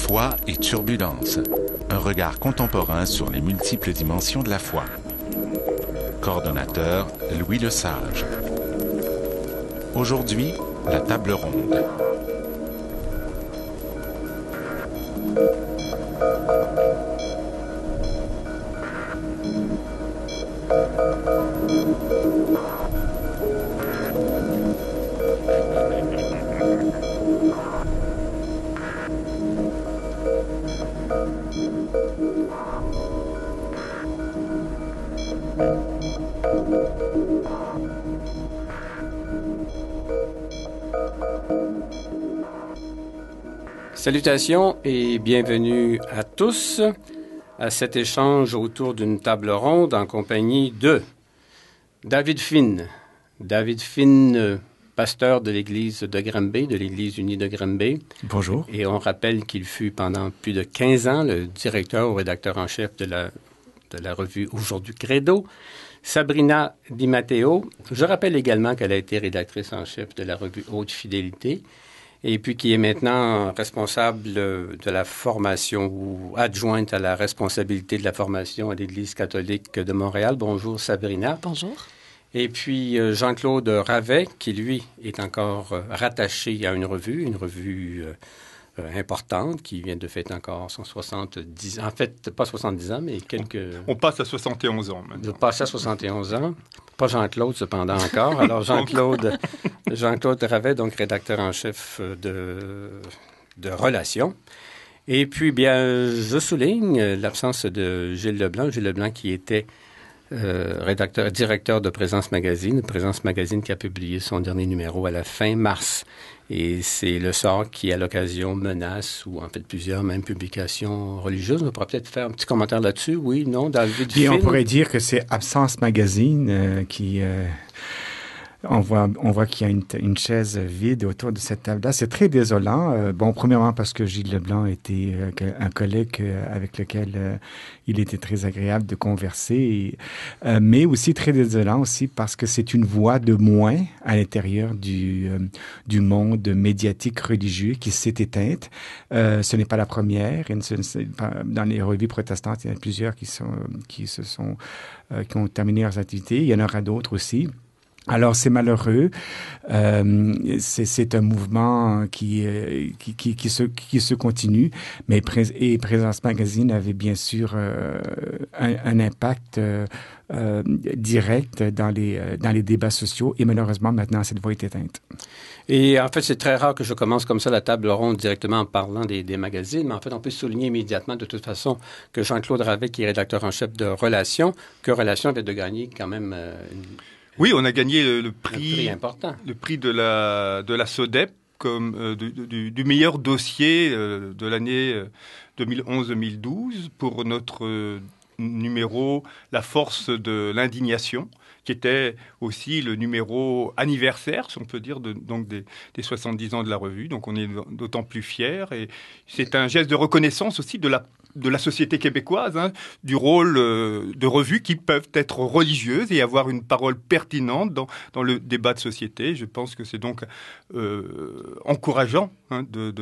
Foi et turbulence. Un regard contemporain sur les multiples dimensions de la foi. Coordonnateur, Louis Lesage. Aujourd'hui, la table ronde. Salutations et bienvenue à tous à cet échange autour d'une table ronde en compagnie de David Finn. David Finn, pasteur de l'Église de Granby, de l'Église unie de Granby. Bonjour. Et on rappelle qu'il fut pendant plus de 15 ans le directeur ou rédacteur en chef de la revue Aujourd'hui Credo. Sabrina Di Matteo. Je rappelle également qu'elle a été rédactrice en chef de la revue Haute Fidélité. Et puis qui est maintenant responsable de la formation ou adjointe à la responsabilité de la formation à l'Église catholique de Montréal. Bonjour Sabrina. Bonjour. Et puis Jean-Claude Ravet, qui lui est encore rattaché à une revue importante, qui vient de fêter encore son 70 ans. En fait, pas 70 ans, mais quelques... On passe à 71 ans maintenant. On passe à 71 ans. Pas Jean-Claude, cependant, encore. Alors, Jean-Claude Ravet, donc rédacteur en chef de Relations. Et puis, bien, je souligne l'absence de Gilles Leblanc. Gilles Leblanc qui était directeur de Présence Magazine. Présence Magazine qui a publié son dernier numéro à la fin mars. Et c'est le sort qui, à l'occasion, menace, ou en fait plusieurs même publications religieuses. On pourrait peut-être faire un petit commentaire là-dessus. Oui, non, David Finn. On pourrait dire que c'est Absence Magazine qui... On voit qu'il y a une chaise vide autour de cette table-là. C'est très désolant. Premièrement parce que Gilles Leblanc était un collègue avec lequel il était très agréable de converser, mais aussi très désolant aussi parce que c'est une voix de moins à l'intérieur du monde médiatique religieux qui s'est éteinte. Ce n'est pas la première. Dans les revues protestantes, il y en a plusieurs qui ont terminé leurs activités. Il y en aura d'autres aussi. Alors, c'est malheureux. C'est un mouvement qui se continue, mais Présence Magazine avait bien sûr un impact direct dans les débats sociaux, et malheureusement, maintenant, cette voix est éteinte. Et en fait, c'est très rare que je commence comme ça la table ronde directement en parlant des magazines, mais en fait, on peut souligner immédiatement de toute façon que Jean-Claude Ravet, qui est rédacteur en chef de Relations, que Relations avait de gagner quand même Oui, on a gagné le prix important. Le prix de la SODEP comme du meilleur dossier de l'année 2011-2012 pour notre numéro La force de l'indignation, qui était aussi le numéro anniversaire, si on peut dire, des 70 ans de la revue. Donc on est d'autant plus fiers. Et c'est un geste de reconnaissance aussi de la société québécoise, du rôle de revues qui peuvent être religieuses et avoir une parole pertinente dans le débat de société. Je pense que c'est donc encourageant de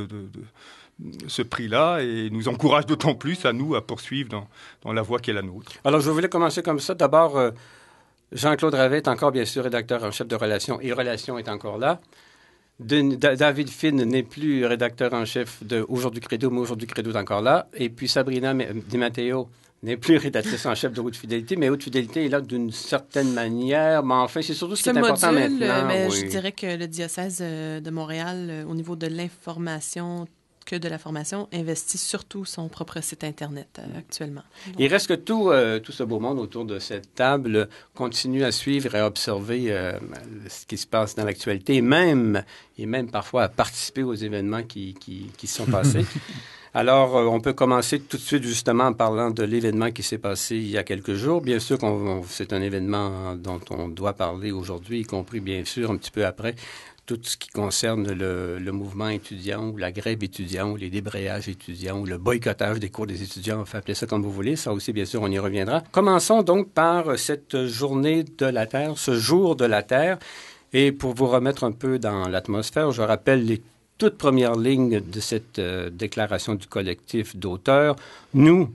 ce prix-là, et nous encourage d'autant plus à nous à poursuivre dans la voie qui est la nôtre. Alors, je voulais commencer comme ça. D'abord, Jean-Claude Ravet est encore, bien sûr, rédacteur en chef de Relations, et Relations est encore là. David Finn n'est plus rédacteur en chef de Aujourd'hui Credo, mais Aujourd'hui Credo est encore là. Et puis Sabrina Di Matteo n'est plus rédactrice en chef de Haute Fidélité, mais Haute Fidélité est là d'une certaine manière. Mais enfin, c'est surtout ce qui est important maintenant. Mais oui. Je dirais que le diocèse de Montréal, au niveau de l'information que de la formation, investit surtout son propre site Internet actuellement. Donc, il reste que tout ce beau monde autour de cette table continue à suivre et à observer ce qui se passe dans l'actualité, et même parfois à participer aux événements qui sont passés. Alors, on peut commencer tout de suite justement en parlant de l'événement qui s'est passé il y a quelques jours. Bien sûr c'est un événement dont on doit parler aujourd'hui, y compris bien sûr un petit peu après tout ce qui concerne le mouvement étudiant ou la grève étudiante ou les débrayages étudiants ou le boycottage des cours des étudiants, on peut appeler ça comme vous voulez. Ça aussi, bien sûr, on y reviendra. Commençons donc par cette journée de la Terre, ce jour de la Terre. Et pour vous remettre un peu dans l'atmosphère, je rappelle toute première ligne de cette déclaration du collectif d'auteurs. Nous,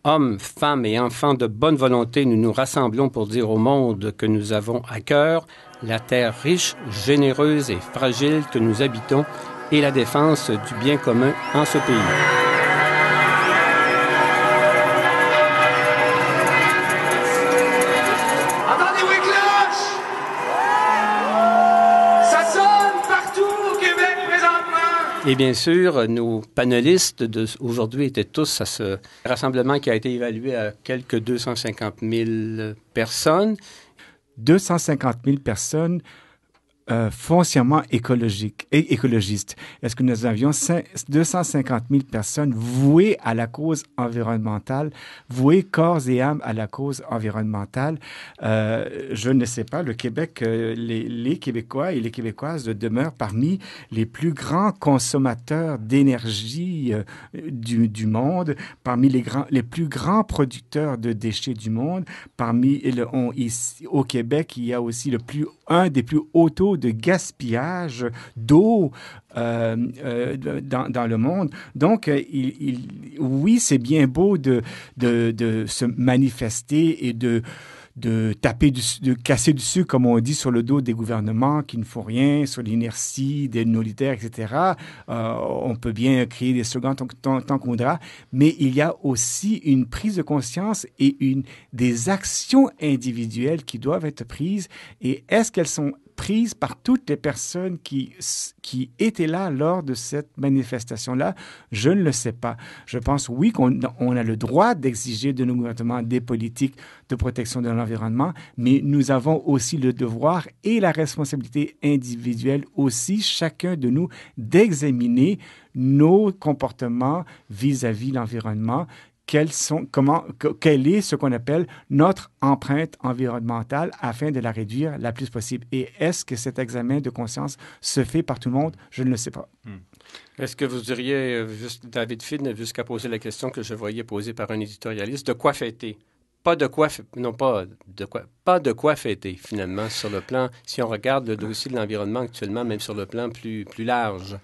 hommes, femmes et enfants de bonne volonté, nous nous rassemblons pour dire au monde que nous avons à cœur la terre riche, généreuse et fragile que nous habitons et la défense du bien commun en ce pays. Et bien sûr, nos panélistes d'aujourd'hui étaient tous à ce rassemblement qui a été évalué à quelques 250 000 personnes. 250 000 personnes foncièrement écologistes. Est-ce que nous avions 250 000 personnes vouées à la cause environnementale, vouées corps et âme à la cause environnementale? Je ne sais pas. Le Québec, les Québécois et les Québécoises demeurent parmi les plus grands consommateurs d'énergie du monde, parmi les plus grands producteurs de déchets du monde. Ici, au Québec, il y a aussi un des plus hauts taux de gaspillage d'eau dans le monde. Donc, oui, c'est bien beau de se manifester et de casser du sucre, comme on dit, sur le dos des gouvernements qui ne font rien, sur l'inertie de nos leaders, etc. On peut bien créer des slogans tant qu'on voudra, mais il y a aussi une prise de conscience et des actions individuelles qui doivent être prises. Et est-ce qu'elles sont prises par toutes les personnes qui étaient là lors de cette manifestation-là? Je ne le sais pas. Je pense, oui, qu'on a le droit d'exiger de nos gouvernements des politiques de protection de l'environnement, mais nous avons aussi le devoir et la responsabilité individuelle aussi, chacun de nous, d'examiner nos comportements vis-à-vis de l'environnement. Quel est ce qu'on appelle notre empreinte environnementale afin de la réduire la plus possible. Et est-ce que cet examen de conscience se fait par tout le monde? Je ne le sais pas. Est-ce que vous diriez, David Finn, jusqu'à poser la question que je voyais posée par un éditorialiste, de quoi fêter? Pas de quoi fêter, finalement, sur le plan, si on regarde le dossier de l'environnement actuellement, même sur le plan plus large.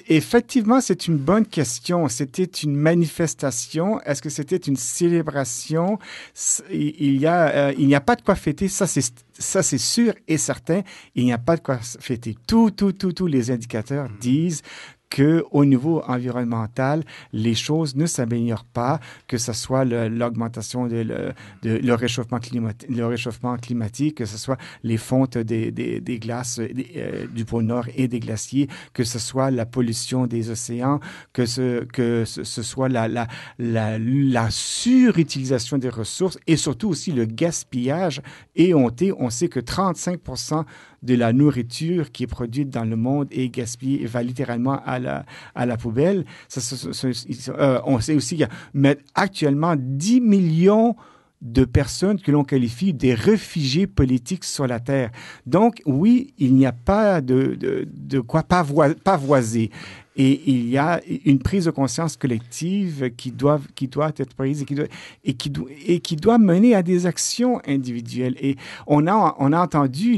Effectivement, c'est une bonne question. C'était une manifestation. Est-ce que c'était une célébration? Il n'y a pas de quoi fêter. Ça, c'est sûr et certain. Il n'y a pas de quoi fêter. Tous les indicateurs disent qu'au niveau environnemental, les choses ne s'améliorent pas, que ce soit l'augmentation le réchauffement climatique, que ce soit les fontes des glaces du pôle Nord et des glaciers, que ce soit la pollution des océans, que ce soit la surutilisation des ressources et surtout aussi le gaspillage éhonté. On sait que 35% de la nourriture qui est produite dans le monde est gaspillée et va littéralement à la poubelle. On sait aussi qu'il y a actuellement 10 millions de personnes que l'on qualifie des réfugiés politiques sur la Terre. Donc, oui, il n'y a pas de quoi pavoiser. Et il y a une prise de conscience collective qui doit être prise et qui doit mener à des actions individuelles. Et on a entendu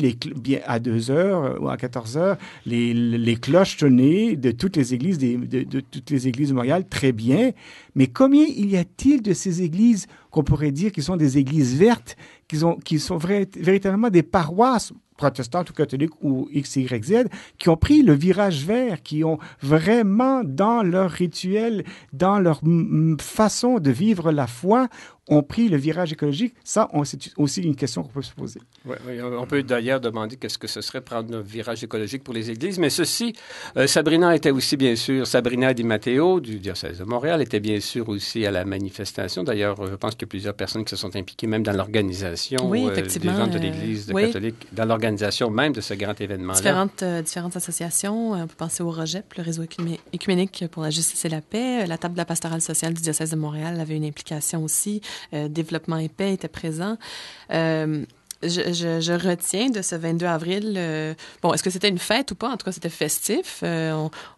à 2h ou à 14h les cloches sonner de toutes les églises de toutes les églises de Montréal, très bien. Mais combien y a-t-il de ces églises qu'on pourrait dire qui sont des églises vertes, qui sont véritablement des paroisses protestantes ou catholiques ou X, Y, Z, qui ont pris le virage vert, qui ont vraiment, dans leur rituel, dans leur façon de vivre la foi, ont pris le virage écologique. Ça, c'est aussi une question qu'on peut se poser. Oui, on peut d'ailleurs demander qu'est-ce que ce serait prendre un virage écologique pour les églises. Mais ceci, Sabrina était aussi, bien sûr, Sabrina Di Matteo du diocèse de Montréal était bien sûr aussi à la manifestation. D'ailleurs, je pense qu'il y a plusieurs personnes qui se sont impliquées même dans l'organisation des gens de l'Église catholique, dans l'organisation même de ce grand événement-là. Différentes associations. On peut penser au REGEP, le réseau écuménique pour la justice et la paix. La table de la pastorale sociale du diocèse de Montréal avait une implication aussi. Développement et paix était présent. je retiens de ce 22 avril, est-ce que c'était une fête ou pas? En tout cas, c'était festif.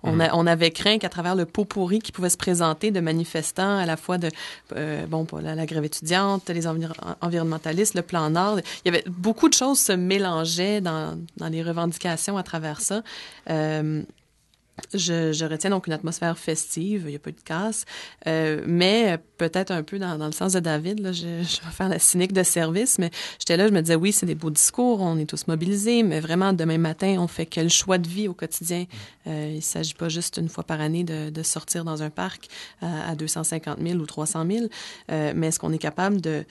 On avait craint qu'à travers le pot pourri qui pouvait se présenter de manifestants à la fois de, la grève étudiante, les environnementalistes, le plan Nord. Il y avait beaucoup de choses se mélangeaient dans les revendications à travers ça. Je retiens donc une atmosphère festive, il n'y a pas eu de casse, mais peut-être un peu dans le sens de David, là, je vais faire la cynique de service, mais j'étais là, je me disais, oui, c'est des beaux discours, on est tous mobilisés, mais vraiment, demain matin, on fait quel choix de vie au quotidien? Il ne s'agit pas juste une fois par année de sortir dans un parc à 250 000 ou 300 000, mais est-ce qu'on est capable de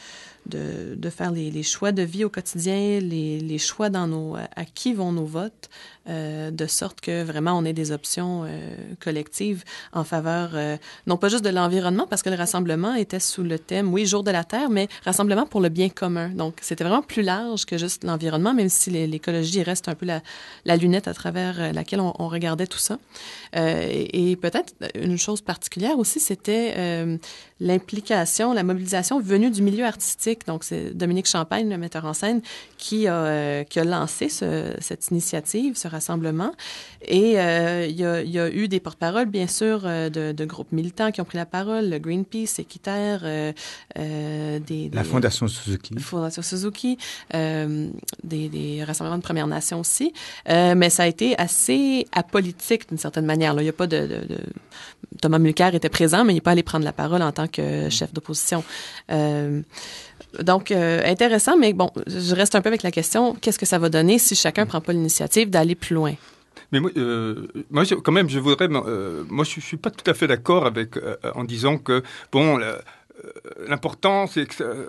faire les choix de vie au quotidien, les choix à qui vont nos votes, de sorte que vraiment on ait des options collectives en faveur, non pas juste de l'environnement, parce que le rassemblement était sous le thème, oui, Jour de la Terre, mais rassemblement pour le bien commun. Donc, c'était vraiment plus large que juste l'environnement, même si l'écologie reste un peu la lunette à travers laquelle on regardait tout ça. Et peut-être une chose particulière aussi, c'était l'implication, la mobilisation venue du milieu artistique. Donc, c'est Dominique Champagne, le metteur en scène, qui a lancé cette initiative, ce rassemblement. Et il y a eu des porte-paroles, bien sûr, de groupes militants qui ont pris la parole, le Greenpeace, Équiterre, la Fondation Suzuki. Fondation Suzuki, des rassemblements de Premières Nations aussi. Mais ça a été assez apolitique, d'une certaine manière. Là. Il n'y a pas Thomas Mulcair était présent, mais il n'est pas allé prendre la parole en tant que chef d'opposition. Donc, intéressant, mais bon, je reste un peu avec la question, qu'est-ce que ça va donner si chacun ne prend pas l'initiative d'aller plus loin? Mais moi, quand même, je voudrais... moi, je ne suis pas tout à fait d'accord en disant que, bon, l'important, c'est que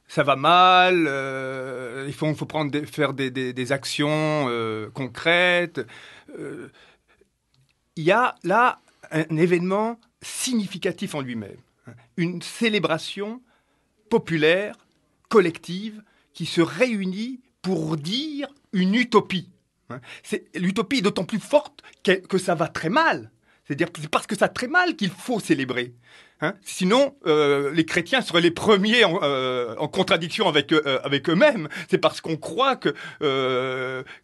ça va mal, il faut faire des actions concrètes. Il y a là un événement significatif en lui-même, une célébration populaire, collective, qui se réunit pour dire une utopie. L'utopie est d'autant plus forte que ça va très mal. C'est-à-dire que c'est parce que ça va très mal qu'il faut célébrer. Sinon, les chrétiens seraient les premiers en contradiction avec eux-mêmes. C'est parce qu'on croit que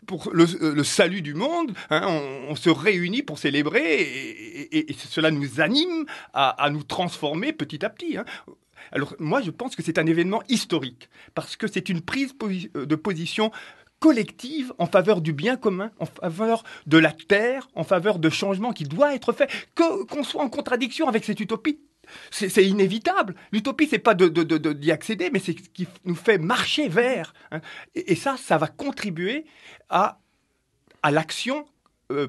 pour le salut du monde, on se réunit pour célébrer et cela nous anime à nous transformer petit à petit. Alors moi, je pense que c'est un événement historique parce que c'est une prise de position collective en faveur du bien commun, en faveur de la terre, en faveur de changements qui doivent être faits, qu'on soit en contradiction avec cette utopie. C'est inévitable. L'utopie, c'est pas d'y accéder, mais c'est ce qui nous fait marcher vers. Et ça va contribuer à l'action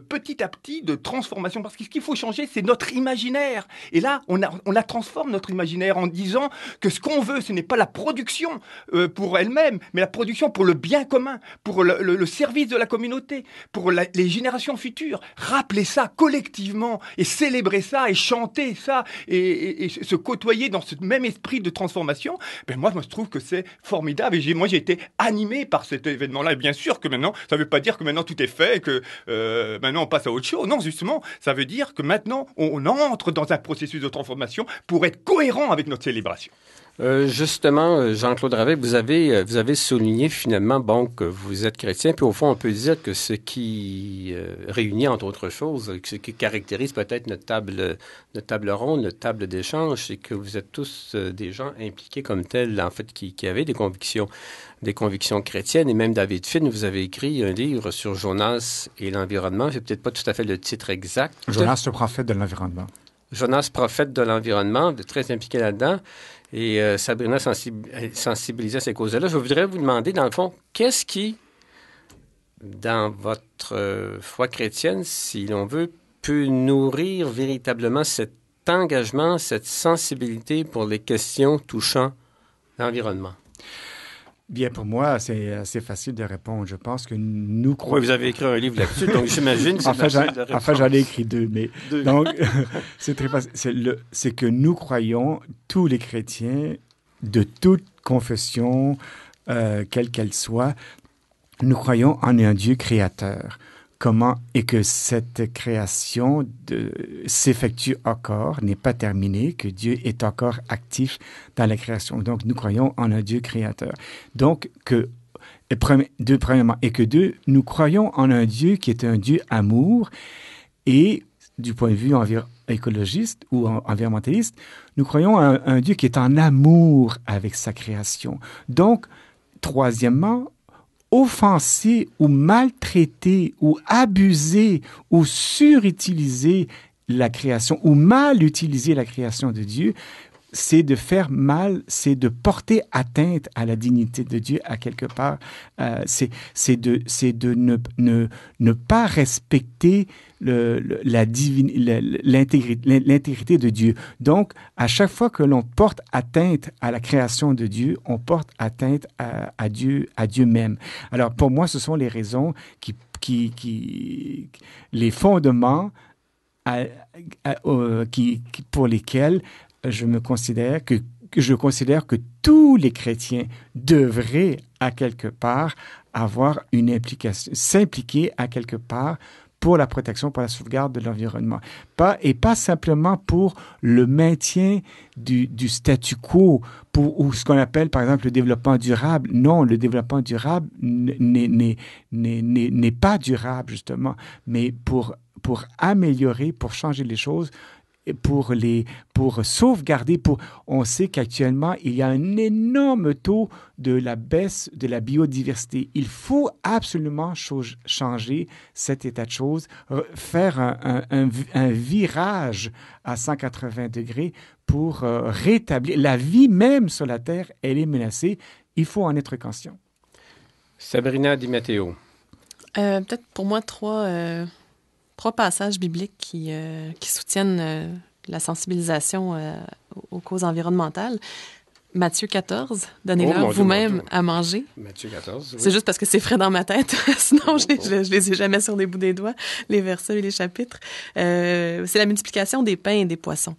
petit à petit de transformation. Parce que ce qu'il faut changer, c'est notre imaginaire. Et là, on la transforme, notre imaginaire, en disant que ce qu'on veut, ce n'est pas la production pour elle-même, mais la production pour le bien commun, pour le service de la communauté, pour les générations futures. Rappeler ça collectivement et célébrer ça et chanter ça et se côtoyer dans ce même esprit de transformation. Moi, je trouve que c'est formidable. Et moi, j'ai été animé par cet événement-là. Et bien sûr que maintenant, ça ne veut pas dire que maintenant tout est fait, que maintenant on passe à autre chose. Non, justement, ça veut dire que maintenant on entre dans un processus de transformation pour être cohérent avec notre célébration. Justement, Jean-Claude Ravet, vous avez souligné finalement que vous êtes chrétien, puis au fond, on peut dire que ce qui réunit, entre autres choses, ce qui caractérise peut-être notre table ronde, notre table d'échange, c'est que vous êtes tous des gens impliqués comme tels, en fait, qui avaient des convictions chrétiennes. Et même David Finn, vous avez écrit un livre sur Jonas et l'environnement. C'est peut-être pas tout à fait le titre exact. Jonas, le prophète de l'environnement. Jonas, prophète de l'environnement, très impliqué là-dedans. Et Sabrina sensibilisait à ces causes-là. Je voudrais vous demander, dans le fond, qu'est-ce qui, dans votre foi chrétienne, si l'on veut, peut nourrir véritablement cet engagement, cette sensibilité pour les questions touchant l'environnement? Bien, pour moi, c'est assez facile de répondre. Je pense que nous croyons... Oui, vous avez écrit un livre là-dessus, donc j'imagine que c'est facile de répondre. Enfin, j'en ai écrit deux, mais... Donc, c'est très facile. C'est que nous croyons, tous les chrétiens, de toute confession, quelle qu'elle soit, nous croyons en un Dieu créateur. et que cette création s'effectue encore, n'est pas terminée, que Dieu est encore actif dans la création. Donc, nous croyons en un Dieu créateur. Donc, premièrement, nous croyons en un Dieu qui est un Dieu amour, et du point de vue écologiste ou environnementaliste, nous croyons en un Dieu qui est en amour avec sa création. Donc, troisièmement, offenser ou maltraiter ou abuser ou surutiliser la création ou mal utiliser la création de Dieu, c'est de faire mal, c'est de porter atteinte à la dignité de Dieu à quelque part. C'est de ne pas respecter l'intégrité de Dieu. Donc, à chaque fois que l'on porte atteinte à la création de Dieu, on porte atteinte à Dieu même. Alors, pour moi, ce sont les raisons les fondements pour lesquels je considère que tous les chrétiens devraient, à quelque part, avoir une implication, s'impliquer à quelque part pour la protection, pour la sauvegarde de l'environnement. Pas simplement pour le maintien du statu quo, ou ce qu'on appelle, par exemple, le développement durable. Non, le développement durable n'est pas durable, justement, mais pour améliorer, pour changer les choses, pour sauvegarder. On sait qu'actuellement, il y a un énorme taux de la baisse de la biodiversité. Il faut absolument changer cet état de choses, faire un virage à 180 degrés pour rétablir. La vie même sur la Terre, elle est menacée. Il faut en être conscient. Sabrina Di Matteo. Peut-être pour moi, trois passages bibliques qui soutiennent la sensibilisation aux causes environnementales. Matthieu 14, donnez-leur vous-même à manger. Matthieu 14, oui. C'est juste parce que c'est frais dans ma tête. Sinon, je les ai jamais sur les bouts des doigts, les versets et les chapitres. C'est la multiplication des pains et des poissons.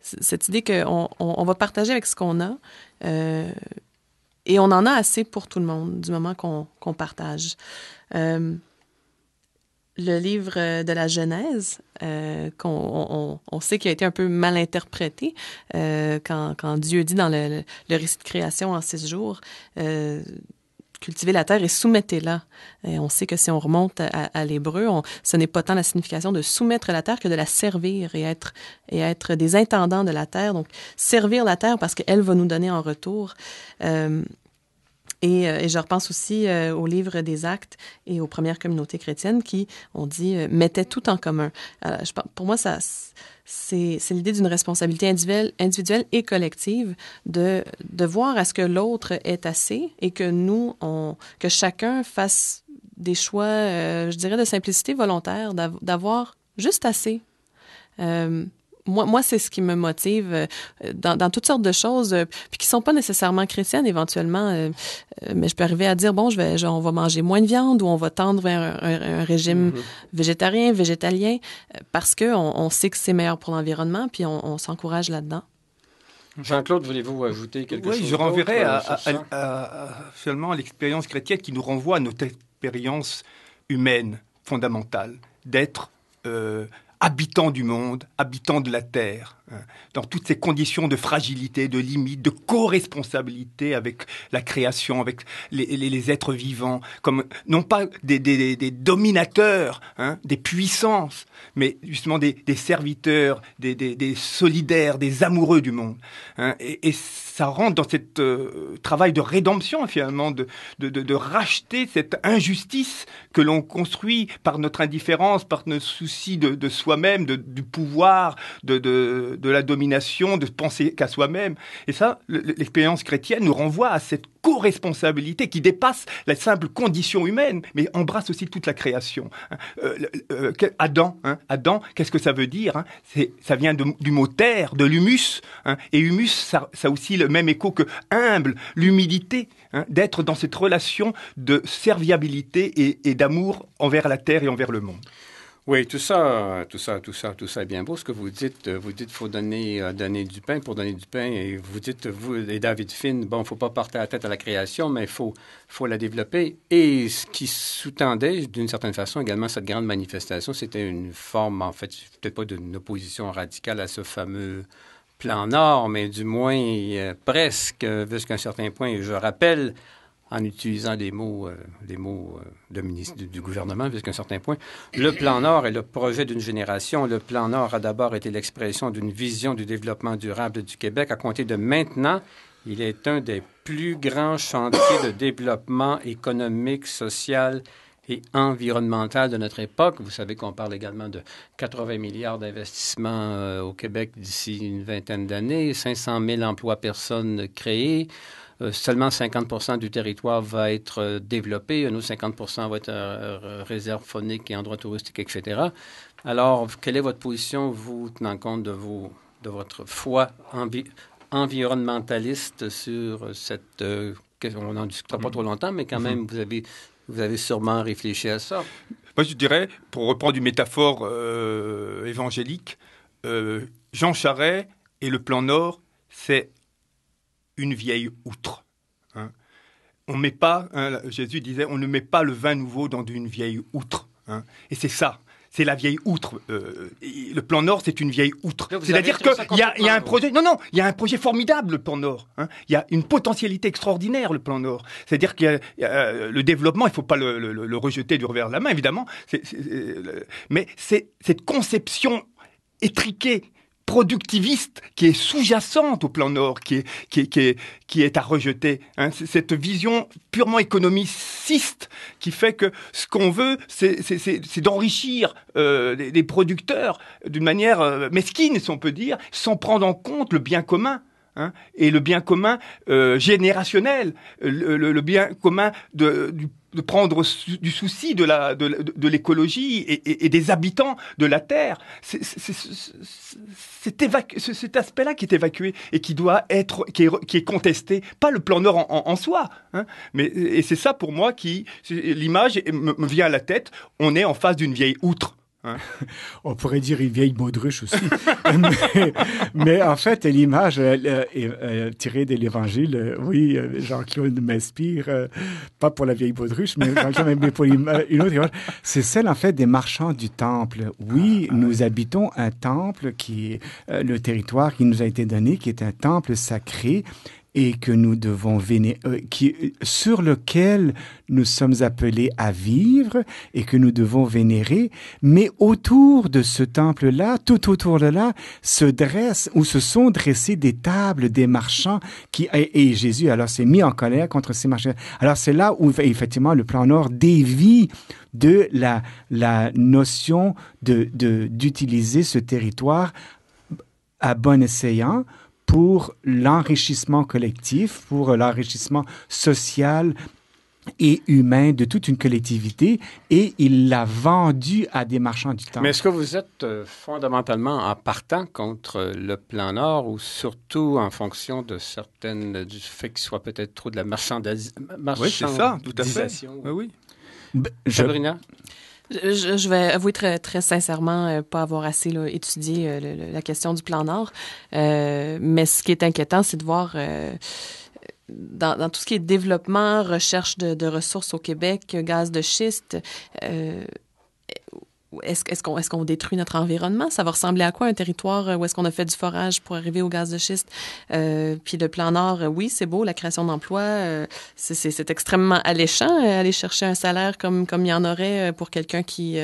Cette idée qu'on va partager avec ce qu'on a, et on en a assez pour tout le monde du moment qu'on partage. Le livre de la Genèse, on sait qu'il a été un peu mal interprété quand Dieu dit dans le récit de création en 6 jours, cultivez la terre et soumettez-la. Et on sait que si on remonte à l'hébreu, ce n'est pas tant la signification de soumettre la terre que de la servir et être des intendants de la terre. Donc, servir la terre parce qu'elle va nous donner en retour. Et je repense aussi au livre des Actes et aux premières communautés chrétiennes qui, on dit, mettaient tout en commun. Pour moi, c'est l'idée d'une responsabilité individuelle et collective de voir à ce que l'autre est assez et que que chacun fasse des choix, je dirais, de simplicité volontaire, d'avoir juste assez. Moi, c'est ce qui me motive dans toutes sortes de choses, puis qui sont pas nécessairement chrétiennes éventuellement, mais je peux arriver à dire, bon, on va manger moins de viande ou on va tendre vers un régime végétarien, végétalien, parce qu'on sait que c'est meilleur pour l'environnement, puis on s'encourage là-dedans. Jean-Claude, voulez-vous ajouter quelque chose? Oui, je renverrai finalement à l'expérience chrétienne qui nous renvoie à notre expérience humaine fondamentale, d'être habitants du monde, habitants de la terre, dans toutes ces conditions de fragilité, de limite, de co-responsabilité avec la création, avec les êtres vivants, comme non pas des dominateurs, des puissances, mais justement des serviteurs, des solidaires, des amoureux du monde. Et ça rentre dans ce travail de rédemption, finalement, de racheter cette injustice que l'on construit par notre indifférence, par notre souci de soi-même, du pouvoir, de la domination, de penser qu'à soi-même. Et ça, l'expérience chrétienne nous renvoie à cette co-responsabilité qui dépasse la simple condition humaine, mais embrasse aussi toute la création. Adam, qu'est-ce que ça veut dire? Ça vient du mot terre, de l'humus. Et humus, ça a aussi le même écho que humble, l'humilité, d'être dans cette relation de serviabilité et d'amour envers la terre et envers le monde. Oui, tout ça est bien beau. Ce que vous dites, faut donner du pain pour donner du pain. Et vous dites, vous et David Finn, bon, faut pas porter la tête à la création, mais faut la développer. Et ce qui sous-tendait, d'une certaine façon, également cette grande manifestation, c'était une forme, en fait, peut-être pas d'une opposition radicale à ce fameux plan Nord, mais du moins presque, jusqu'à un certain point. Et je rappelle, en utilisant des mots du gouvernement, jusqu'à un certain point. Le Plan Nord est le projet d'une génération. Le Plan Nord a d'abord été l'expression d'une vision du développement durable du Québec. À compter de maintenant, il est un des plus grands chantiers de développement économique, social et environnemental de notre époque. Vous savez qu'on parle également de 80 milliards d'investissements au Québec d'ici une vingtaine d'années, 500 000 emplois personnes créés. Seulement 50 du territoire va être développé. Un autre 50 va être réserve faunique et endroits touristiques, etc. Alors, quelle est votre position, vous, tenant compte de votre foi environnementaliste sur cette... on n'en discutera pas trop longtemps, mais quand même, vous avez sûrement réfléchi à ça. Moi, je dirais, pour reprendre une métaphore évangélique, Jean Charest et le plan Nord, c'est une vieille outre. Hein. On met pas, Jésus disait, on ne met pas le vin nouveau dans une vieille outre. Hein. Et c'est ça. C'est la vieille outre. Le plan Nord, c'est une vieille outre. C'est-à-dire qu'il y a un projet... Non, il y a un projet formidable, le plan Nord. Hein. Il y a une potentialité extraordinaire, le plan Nord. C'est-à-dire qu'il y a le développement, il ne faut pas le rejeter du revers de la main, évidemment. Mais c'est cette conception étriquée, productiviste qui est sous-jacente au plan Nord, qui est à rejeter. Hein. C'est cette vision purement économiciste qui fait que ce qu'on veut, c'est d'enrichir les producteurs d'une manière mesquine, si on peut dire, sans prendre en compte le bien commun. Hein, et le bien commun générationnel, le bien commun de prendre du souci de l'écologie et des habitants de la Terre. C'est cet aspect-là qui est évacué et qui doit être, qui est contesté, pas le plan Nord en soi. Hein, et c'est ça pour moi l'image me vient à la tête. On est en face d'une vieille outre. Hein? On pourrait dire une vieille baudruche aussi. mais en fait, l'image est tirée de l'Évangile. Oui, Jean-Claude m'inspire, pas pour la vieille baudruche, mais pour une autre image. C'est celle, en fait, des marchands du temple. Oui, nous habitons un temple qui est le territoire qui nous a été donné, qui est un temple sacré, et que nous devons vénérer, sur lequel nous sommes appelés à vivre et que nous devons vénérer. Mais autour de ce temple-là, tout autour de là, se sont dressées des tables des marchands et Jésus alors s'est mis en colère contre ces marchands. Alors c'est là où effectivement le plan Nord dévie de la notion d'utiliser ce territoire à bon escient pour l'enrichissement collectif, pour l'enrichissement social et humain de toute une collectivité, et il l'a vendu à des marchands du temple. Mais est-ce que vous êtes fondamentalement en partant contre le plan Nord ou surtout en fonction de du fait qu'il soit peut-être trop de la marchandisation? Oui, c'est ça, tout à fait. Oui. Sabrina? Je vais avouer très, très sincèrement pas avoir assez étudié la question du plan Nord. Mais ce qui est inquiétant, c'est de voir dans tout ce qui est développement, recherche de ressources au Québec, gaz de schiste, est-ce qu'on détruit notre environnement? Ça va ressembler à quoi un territoire où est-ce qu'on a fait du forage pour arriver au gaz de schiste? Puis le plan Nord, oui, c'est beau, la création d'emplois, c'est extrêmement alléchant, aller chercher un salaire comme il y en aurait pour quelqu'un qui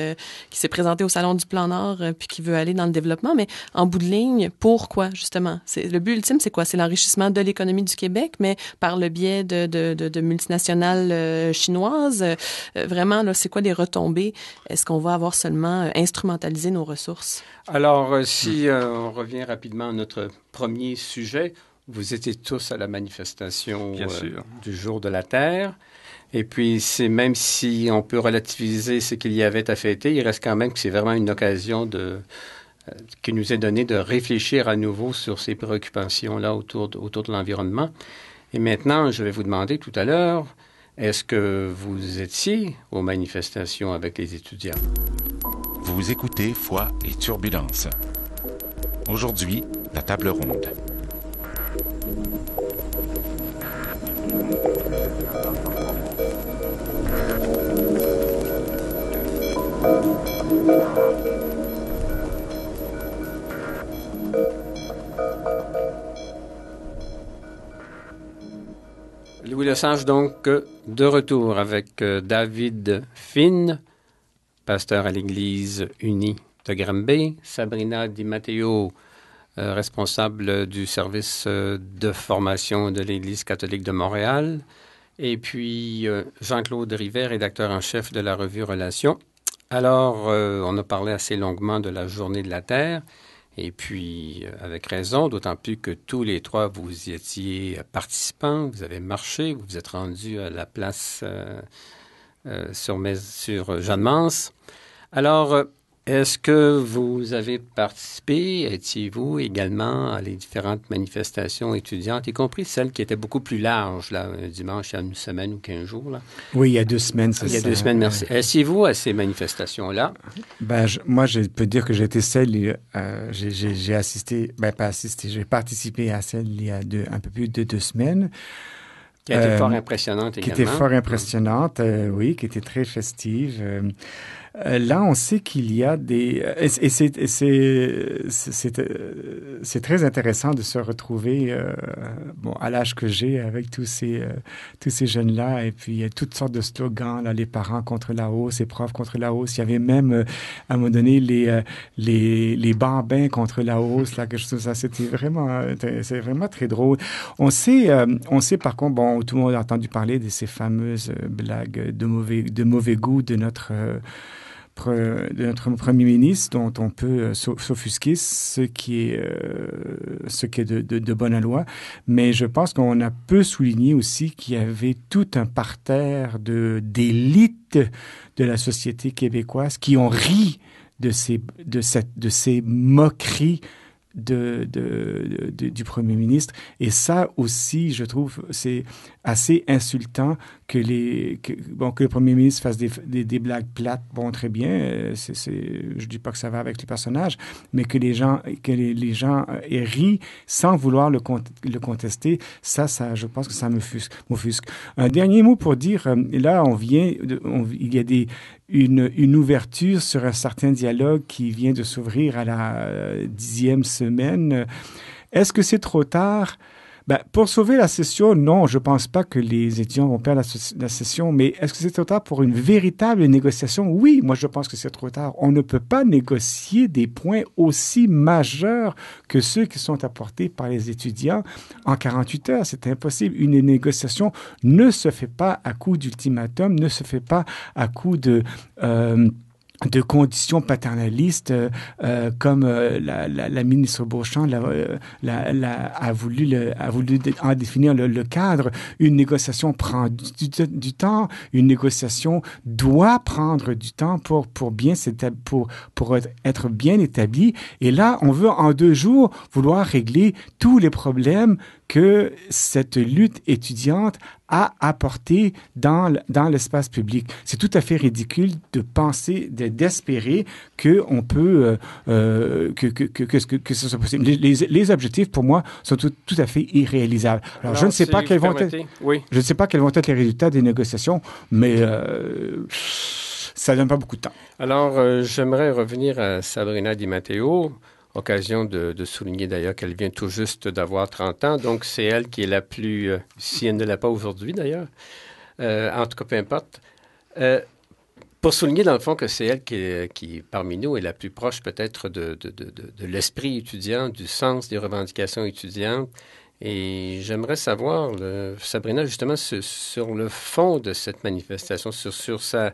s'est présenté au Salon du plan Nord puis qui veut aller dans le développement. Mais en bout de ligne, pourquoi, justement? Le but ultime, c'est quoi? C'est l'enrichissement de l'économie du Québec, mais par le biais de multinationales chinoises. Vraiment, là, c'est quoi les retombées? Est-ce qu'on va avoir seulement instrumentaliser nos ressources? Alors, si on revient rapidement à notre premier sujet, vous étiez tous à la manifestation du Jour de la Terre. Et puis, même si on peut relativiser ce qu'il y avait à fêter, il reste quand même que c'est vraiment une occasion qui nous est donnée de réfléchir à nouveau sur ces préoccupations-là autour de l'environnement. Et maintenant, je vais vous demander tout à l'heure, est-ce que vous étiez aux manifestations avec les étudiants? Vous écoutez Foi et Turbulence. Aujourd'hui, la table ronde. Louis Lesage, donc, de retour avec David Finn, pasteur à l'Église unie de Granby, Sabrina Di Matteo, responsable du service de formation de l'Église catholique de Montréal, et puis Jean-Claude Rivet, rédacteur en chef de la revue Relations. Alors, on a parlé assez longuement de la Journée de la Terre, et puis avec raison, d'autant plus que tous les trois, vous y étiez participants, vous avez marché, vous vous êtes rendus à la place sur Jeanne-Mance. Alors, est-ce que vous avez participé, étiez-vous également à les différentes manifestations étudiantes, y compris celles qui étaient beaucoup plus larges, là, un dimanche, il y a une semaine ou 15 jours? Là? Oui, il y a 2 semaines, c'est ça. Il y a 2 semaines, merci. Étiez-vous à ces manifestations-là? Moi, je peux dire que j'ai été celle, j'ai assisté, pas assisté, j'ai participé à celle il y a un peu plus de 2 semaines. Qui a été fort impressionnante également. Qui était fort impressionnante, oui, qui était très festive. Là, on sait qu'il y a des... Et c'est très intéressant de se retrouver à l'âge que j'ai avec tous ces jeunes-là. Et puis, il y a toutes sortes de slogans, là, les parents contre la hausse, les profs contre la hausse. Il y avait même, à un moment donné, les bambins contre la hausse, là, quelque chose comme ça. C'est vraiment très drôle. On sait par contre, tout le monde a entendu parler de ces fameuses blagues de mauvais goût de notre premier ministre, dont on peut s'offusquer, ce qui est de bonne loi. Mais je pense qu'on a peu souligné aussi qu'il y avait tout un parterre d'élites de la société québécoise qui ont ri de ces moqueries du premier ministre. Et ça aussi, je trouve, c'est assez insultant que le premier ministre fasse des blagues plates. Bon, très bien, je dis pas que ça va avec le personnage, mais que les gens aient ri sans vouloir le contester, ça, je pense que ça m'offusque. Un dernier mot pour dire, là, il y a une ouverture sur un certain dialogue qui vient de s'ouvrir à la 10e semaine. Est-ce que c'est trop tard? Pour sauver la session, non, je pense pas que les étudiants vont perdre la session, mais est-ce que c'est trop tard pour une véritable négociation? Oui, moi je pense que c'est trop tard. On ne peut pas négocier des points aussi majeurs que ceux qui sont apportés par les étudiants en 48 heures. C'est impossible. Une négociation ne se fait pas à coup d'ultimatum, ne se fait pas à coup de conditions paternalistes comme la ministre Beauchamp a voulu en définir le cadre. Une négociation prend du temps. Une négociation doit prendre du temps pour être bien établie. Et là, on veut en 2 jours vouloir régler tous les problèmes que cette lutte étudiante a apporté dans l'espace public. C'est tout à fait ridicule de penser, d'espérer qu'on peut que ce soit possible. Les objectifs, pour moi, sont tout à fait irréalisables. Alors je ne sais pas quels vont être les résultats des négociations, mais ça donne pas beaucoup de temps. Alors, j'aimerais revenir à Sabrina Di Matteo. Occasion de souligner d'ailleurs qu'elle vient tout juste d'avoir 30 ans, donc c'est elle qui est la plus, si elle ne l'a pas aujourd'hui d'ailleurs, en tout cas peu importe, pour souligner dans le fond que c'est elle qui parmi nous est la plus proche peut-être de l'esprit étudiant, du sens des revendications étudiantes. Et j'aimerais savoir, Sabrina, justement, sur le fond de cette manifestation, sur sa,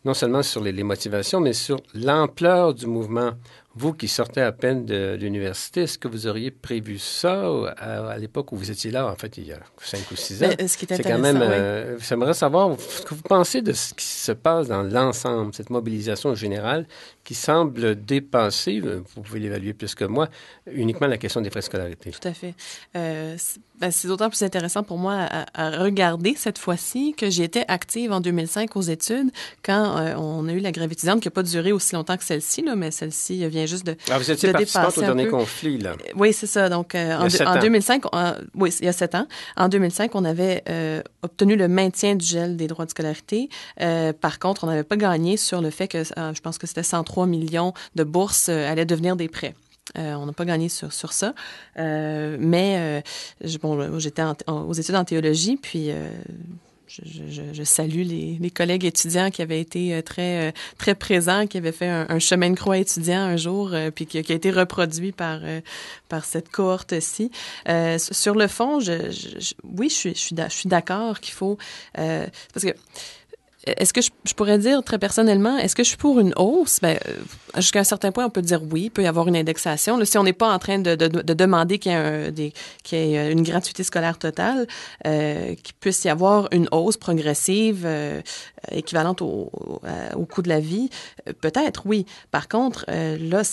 non seulement sur les motivations, mais sur l'ampleur du mouvement. Vous qui sortez à peine de l'université, est-ce que vous auriez prévu ça à l'époque où vous étiez là, en fait, il y a 5 ou 6 ans? Mais, ce qui est quand même, intéressant, j'aimerais savoir ce que vous pensez de ce qui se passe dans l'ensemble, cette mobilisation générale qui semble dépasser, vous pouvez l'évaluer plus que moi, uniquement la question des frais de scolarité. Tout à fait. C'est d'autant plus intéressant pour moi à regarder cette fois-ci que j'ai été active en 2005 aux études quand on a eu la grève étudiante qui n'a pas duré aussi longtemps que celle-ci, là, mais celle-ci vient juste de vous étiez participante au dernier conflit, là. Oui, c'est ça. Donc, en 2005, oui, il y a 7 ans. En 2005, on avait obtenu le maintien du gel des droits de scolarité. Par contre, on n'avait pas gagné sur le fait que, je pense que c'était 103 millions de bourses allaient devenir des prêts. On n'a pas gagné sur ça. Mais j'étais aux études en théologie, puis je salue les collègues étudiants qui avaient été très présents, qui avaient fait un chemin de croix étudiant un jour, puis qui a été reproduit par cette cohorte-ci. Sur le fond, oui, je suis d'accord qu'il faut... parce que est-ce que je pourrais dire très personnellement, est-ce que je suis pour une hausse? Jusqu'à un certain point, on peut dire oui, il peut y avoir une indexation. Là, si on n'est pas en train de demander qu'il y ait une gratuité scolaire totale, qu'il puisse y avoir une hausse progressive équivalente au coût de la vie, peut-être oui. Par contre, là,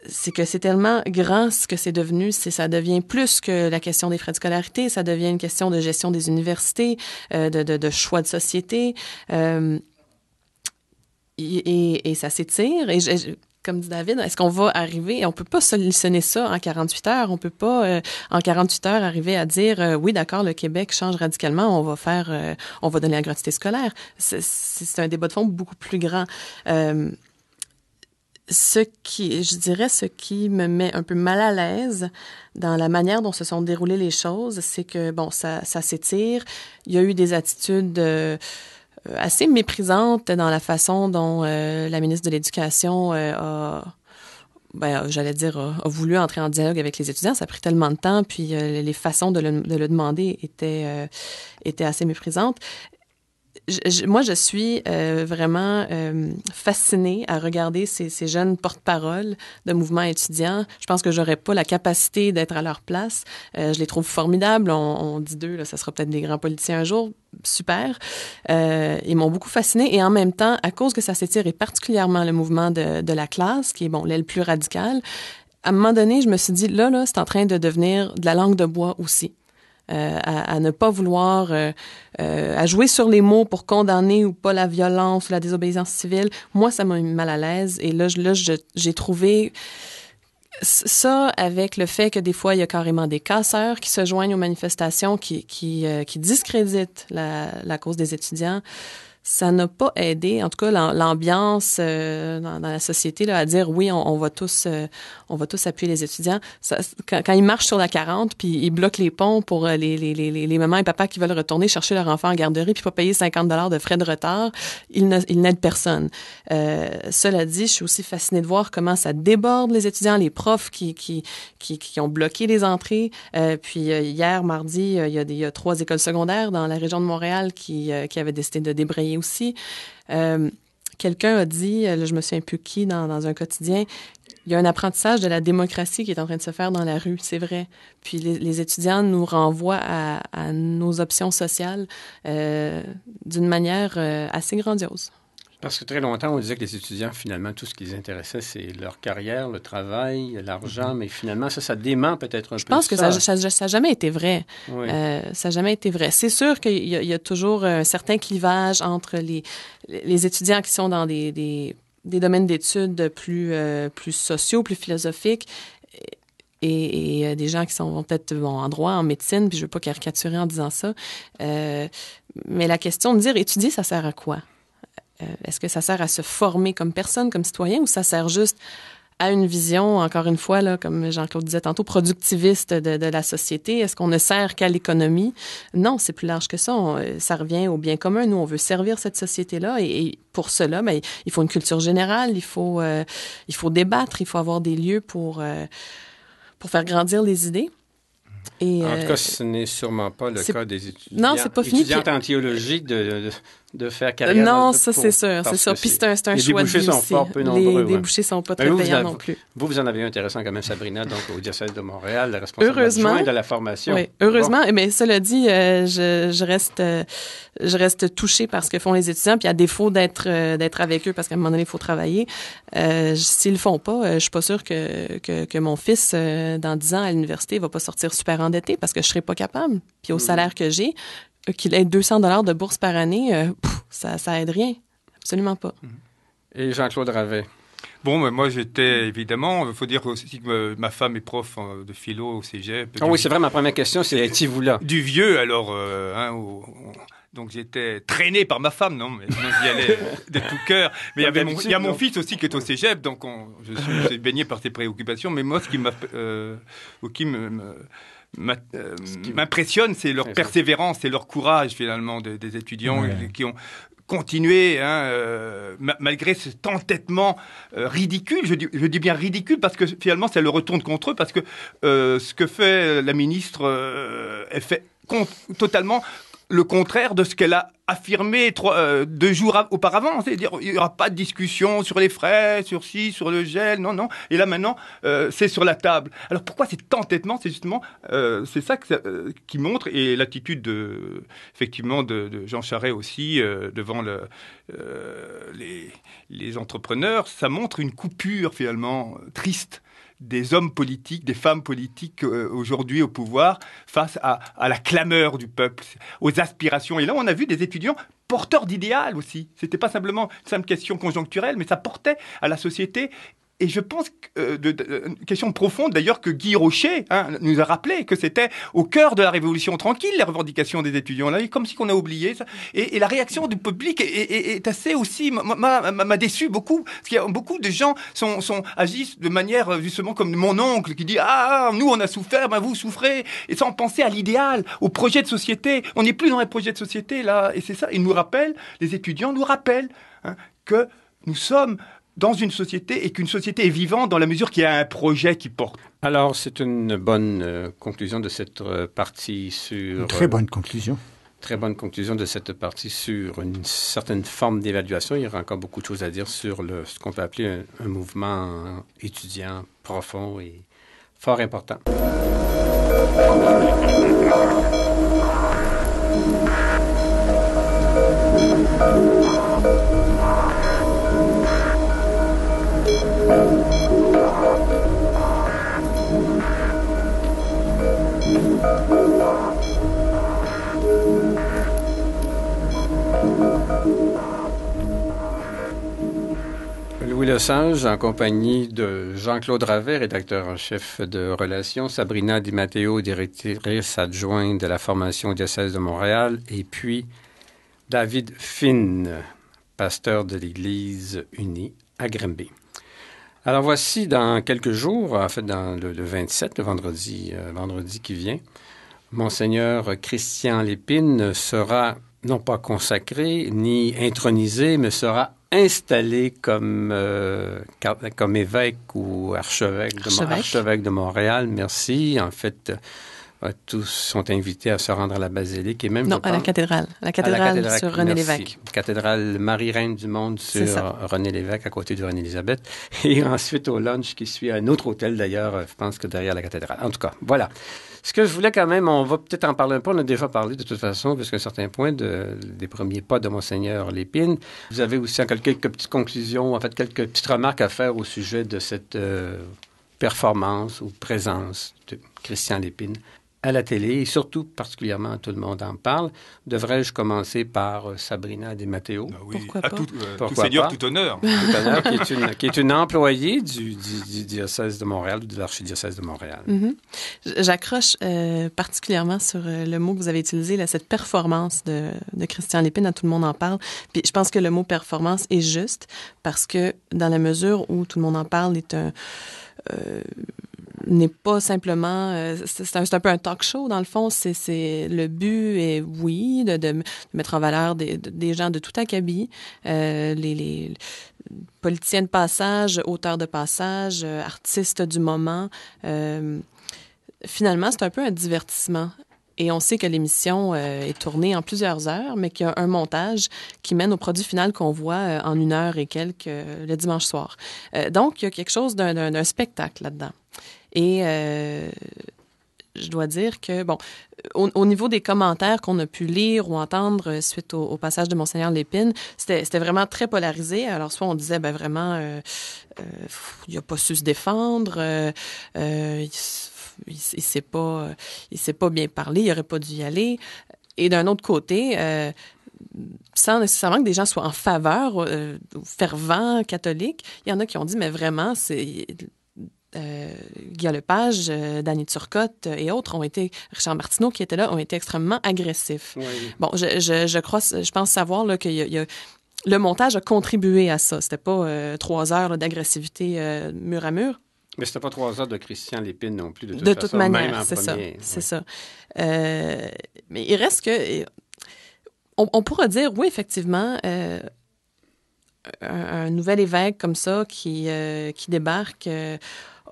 c'est que c'est tellement grand ce que c'est devenu, ça devient plus que la question des frais de scolarité, ça devient une question de gestion des universités, de choix de société, et ça s'étire. Et comme dit David, est-ce qu'on va arriver, on peut pas solutionner ça en 48 heures, on peut pas en 48 heures arriver à dire oui, d'accord, le Québec change radicalement, on va donner la gratuité scolaire. C'est un débat de fond beaucoup plus grand. Ce qui me met un peu mal à l'aise dans la manière dont se sont déroulées les choses, c'est que, ça s'étire. Il y a eu des attitudes assez méprisantes dans la façon dont la ministre de l'Éducation a voulu entrer en dialogue avec les étudiants. Ça a pris tellement de temps, puis les façons de le demander étaient assez méprisantes. Moi, je suis vraiment fascinée à regarder ces jeunes porte-parole de mouvements étudiants. Je pense que j'aurais pas la capacité d'être à leur place. Je les trouve formidables. On dit d'eux, là, ça sera peut-être des grands politiciens un jour. Super. Ils m'ont beaucoup fascinée. Et en même temps, à cause que ça s'étire, et particulièrement le mouvement de la classe, qui est, l'aile plus radicale, à un moment donné, je me suis dit, là, c'est en train de devenir de la langue de bois aussi. À ne pas vouloir, à jouer sur les mots pour condamner ou pas la violence ou la désobéissance civile. Moi, ça m'a mis mal à l'aise. Et là, j'ai trouvé ça avec le fait que des fois, il y a carrément des casseurs qui se joignent aux manifestations, qui discréditent la cause des étudiants. Ça n'a pas aidé, en tout cas, l'ambiance dans la société là, à dire oui, on va tous appuyer les étudiants. Quand ils marchent sur la 40 puis ils bloquent les ponts pour les mamans et papas qui veulent retourner chercher leur enfant en garderie puis pas payer 50$ de frais de retard, ils n'aident personne. Cela dit, je suis aussi fascinée de voir comment ça déborde les étudiants, les profs qui ont bloqué les entrées. Puis hier, mardi, il y a 3 écoles secondaires dans la région de Montréal qui avaient décidé de débrayer aussi. Quelqu'un a dit, là, je me souviens plus qui, dans un quotidien, il y a un apprentissage de la démocratie qui est en train de se faire dans la rue, c'est vrai. Puis les étudiants nous renvoient à nos options sociales d'une manière assez grandiose. Parce que très longtemps, on disait que les étudiants, finalement, tout ce qui les intéressait, c'est leur carrière, le travail, l'argent, mais finalement, ça dément peut-être un peu. Je pense que ça n'a jamais été vrai. Oui. Ça n'a jamais été vrai. C'est sûr qu'il y a toujours un certain clivage entre les étudiants qui sont dans des domaines d'études plus sociaux, plus philosophiques, et des gens qui sont peut-être en droit, en médecine, puis je veux pas caricaturer en disant ça. Mais la question de dire étudier, ça sert à quoi? Est-ce que ça sert à se former comme personne, comme citoyen, ou ça sert juste à une vision, encore une fois, là, comme Jean-Claude disait tantôt, productiviste de la société? Est-ce qu'on ne sert qu'à l'économie? Non, c'est plus large que ça. Ça revient au bien commun. Nous, on veut servir cette société-là, et pour cela, il faut une culture générale, il faut débattre, il faut avoir des lieux pour faire grandir les idées. Et, en tout cas, ce n'est sûrement pas le cas des étudiants. Non, c'est pas fini. Étudiantes en théologie de faire carrière. Non, ça, c'est sûr. C'est sûr. Puis c'est un choix de vie aussi. Les débouchés sont pas peu nombreux. Les débouchés sont pas très payants non plus. Vous en avez un intéressant quand même, Sabrina, donc au diocèse de Montréal, la responsable adjointe de la formation. Oui, heureusement. Bon. Mais cela dit, je reste touchée par ce que font les étudiants. Puis à défaut d'être avec eux, parce qu'à un moment donné, il faut travailler, s'ils le font pas, je suis pas sûre que mon fils, dans 10 ans à l'université, va pas sortir super endetté parce que je serai pas capable. Puis au salaire que j'ai, qu'il ait 200 $ de bourse par année, ça aide rien. Absolument pas. Et Jean-Claude Ravet? Bon, moi, j'étais, évidemment, il faut dire aussi que ma femme est prof de philo au cégep. Oui, c'est vrai, ma première question, c'est étiez-vous là? Du vieux, alors, donc j'étais traîné par ma femme, non, mais j'y allais de tout cœur. Mais il y a mon fils aussi qui est au cégep, donc je suis baigné par ses préoccupations. Mais moi, ce qui m'impressionne, c'est leur persévérance, c'est leur courage finalement des étudiants qui ont continué, malgré cet entêtement ridicule. Je dis bien ridicule parce que finalement ça le retourne contre eux, parce que ce que fait la ministre, elle fait totalement le contraire de ce qu'elle a affirmé 2 jours auparavant. C'est-à-dire, il n'y aura pas de discussion sur les frais, sur sur le gel, non. Et là, maintenant, c'est sur la table. Alors, pourquoi cet entêtement? C'est justement, c'est ça qui montre, et l'attitude effectivement, de Jean Charest aussi, devant les entrepreneurs, ça montre une coupure, finalement, triste des hommes politiques, des femmes politiques aujourd'hui au pouvoir face à la clameur du peuple, aux aspirations. Et là, on a vu des étudiants porteurs d'idéal aussi. C'était pas simplement une simple question conjoncturelle, mais ça portait à la société. Et je pense une question profonde, d'ailleurs, que Guy Rocher nous a rappelé, que c'était au cœur de la Révolution tranquille, les revendications des étudiants. Là, comme si on a oublié ça. Et la réaction du public est assez aussi, m'a déçu beaucoup, parce qu'il y a beaucoup de gens agissent de manière, justement, comme mon oncle, qui dit « Ah, nous, on a souffert, ben vous souffrez », et sans penser à l'idéal, au projet de société. On n'est plus dans les projets de société, là, et c'est ça. Ils nous rappellent, les étudiants nous rappellent que nous sommes dans une société, et qu'une société est vivante dans la mesure qu'il y a un projet qui porte. Alors, c'est une bonne conclusion de cette partie sur... Une très bonne conclusion. Très bonne conclusion de cette partie sur une certaine forme d'évaluation. Il y aura encore beaucoup de choses à dire sur ce qu'on peut appeler un mouvement étudiant profond et fort important. Louis Lesage, en compagnie de Jean-Claude Ravet, rédacteur en chef de Relations, Sabrina Di Matteo, directrice adjointe de la formation au diocèse de Montréal, et puis David Finn, pasteur de l'Église unie à Granby. Alors voici, dans quelques jours, en fait dans le 27, le vendredi qui vient, Monseigneur Christian Lépine sera non pas consacré ni intronisé, mais sera installé comme évêque ou archevêque de Montréal. Merci. En fait, tous sont invités à se rendre à la basilique et même... Non, à la cathédrale. La cathédrale sur René Lévesque. Cathédrale Marie-Reine du Monde sur René Lévesque, à côté de René-Élisabeth. Et ensuite au lunch qui suit à un autre hôtel d'ailleurs, je pense que derrière la cathédrale. En tout cas, voilà. Ce que je voulais quand même, on va peut-être en parler un peu, on a déjà parlé de toute façon, parce qu'à un certain point des premiers pas de Monseigneur Lépine. Vous avez aussi quelques petites conclusions, en fait, quelques petites remarques à faire au sujet de cette performance ou présence de Christian Lépine à la télé, et surtout, particulièrement, tout le monde en parle. Devrais-je commencer par Sabrina Di Matteo? Ah oui. Pourquoi pas? Tout seigneur, tout honneur. Tout honneur, qui est une employée du diocèse de Montréal, de l'archidiocèse de Montréal. Mm-hmm. J'accroche particulièrement sur le mot que vous avez utilisé, là, cette performance de Christian Lépine, tout le monde en parle. Puis je pense que le mot performance est juste, parce que dans la mesure où tout le monde en parle n'est pas simplement... c'est un peu un talk show, dans le fond. Le but est, oui, de mettre en valeur des gens de tout acabit, les politiciens de passage, auteurs de passage, artistes du moment, finalement, c'est un peu un divertissement. Et on sait que l'émission est tournée en plusieurs heures, mais qu'il y a un montage qui mène au produit final qu'on voit en 1 heure et quelques le dimanche soir. Donc, il y a quelque chose d'un spectacle là-dedans. Et je dois dire que, bon, au niveau des commentaires qu'on a pu lire ou entendre suite au passage de Monseigneur Lépine, c'était vraiment très polarisé. Alors, soit on disait, ben vraiment, il n'a pas su se défendre, il s'est pas bien parlé, il aurait pas dû y aller. Et d'un autre côté, sans nécessairement que des gens soient en faveur, fervents, catholiques, il y en a qui ont dit, mais vraiment, c'est... Guy Lepage, Danny Turcotte et autres ont été, Richard Martineau qui était là, ont été extrêmement agressifs. Oui. Bon, je pense savoir là, qu'il y a le montage a contribué à ça. C'était pas 3 heures là, d'agressivité mur à mur. Mais c'était pas 3 heures de Christian Lépine non plus, de toute manière, c'est ça. C'est ça. Mais il reste que... On pourra dire, oui, effectivement... un nouvel évêque comme ça qui débarque,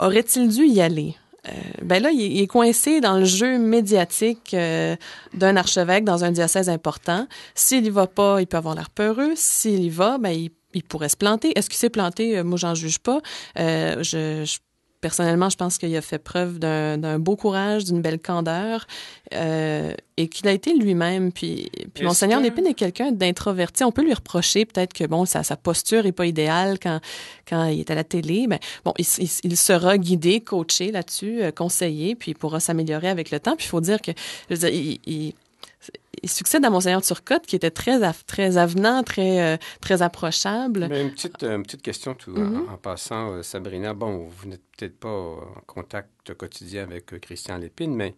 aurait-il dû y aller? Ben là, il est coincé dans le jeu médiatique d'un archevêque dans un diocèse important. S'il y va pas, il peut avoir l'air peureux. S'il y va, ben il pourrait se planter. Est-ce qu'il s'est planté? Moi, j'en juge pas. Personnellement, je pense qu'il a fait preuve d'un beau courage, d'une belle candeur, et qu'il a été lui-même. Puis Monseigneur Lépine est quelqu'un d'introverti. On peut lui reprocher peut-être que bon, sa posture est pas idéale quand il est à la télé. Mais bon, il sera guidé, coaché là-dessus, conseillé, puis il pourra s'améliorer avec le temps. Puis il faut dire que, je veux dire, il succède à Monseigneur Turcotte, qui était très avenant, très approchable. Mais une petite question en passant, Sabrina. Bon, vous n'êtes peut-être pas en contact quotidien avec Christian Lépine, mais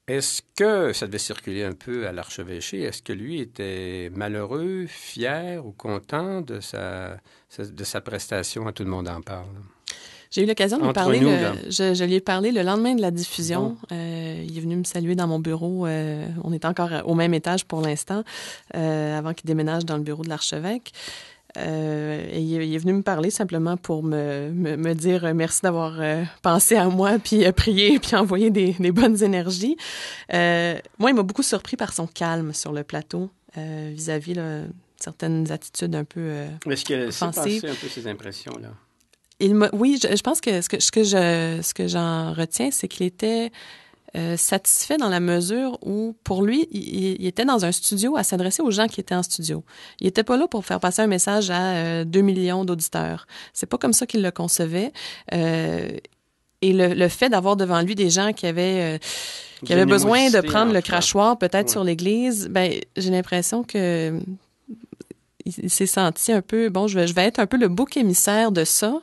est-ce que ça devait circuler un peu à l'archevêché? Est-ce que lui était malheureux, fier ou content de sa prestation? À tout le monde en parle. J'ai eu l'occasion de lui parler. Je lui ai parlé le lendemain de la diffusion. Bon. Il est venu me saluer dans mon bureau. On est encore au même étage pour l'instant, avant qu'il déménage dans le bureau de l'archevêque. Et il est venu me parler simplement pour me dire merci d'avoir pensé à moi, puis prié, puis envoyé des bonnes énergies. Moi, il m'a beaucoup surpris par son calme sur le plateau, vis-à-vis certaines attitudes un peu Est-ce qu'il a laissé passer un peu ses impressions, là? Oui, je pense que ce que j'en retiens, c'est qu'il était satisfait dans la mesure où, pour lui, il était dans un studio à s'adresser aux gens qui étaient en studio. Il était pas là pour faire passer un message à 2 millions d'auditeurs. C'est pas comme ça qu'il le concevait. Et le fait d'avoir devant lui des gens qui avaient besoin de prendre le crachoir peut-être sur l'Église, ben j'ai l'impression que il s'est senti un peu, bon, je vais être un peu le bouc émissaire de ça,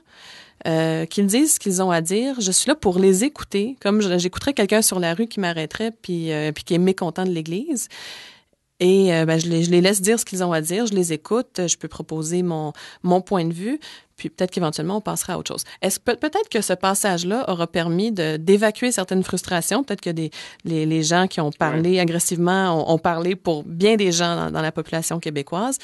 qu'ils disent ce qu'ils ont à dire. Je suis là pour les écouter, comme j'écouterais quelqu'un sur la rue qui m'arrêterait puis qui est mécontent de l'Église. Et je les laisse dire ce qu'ils ont à dire, je les écoute, je peux proposer mon point de vue, puis peut-être qu'éventuellement on passera à autre chose. Peut-être que ce passage-là aura permis d'évacuer certaines frustrations, peut-être que les gens qui ont parlé agressivement ont parlé pour bien des gens dans la population québécoise.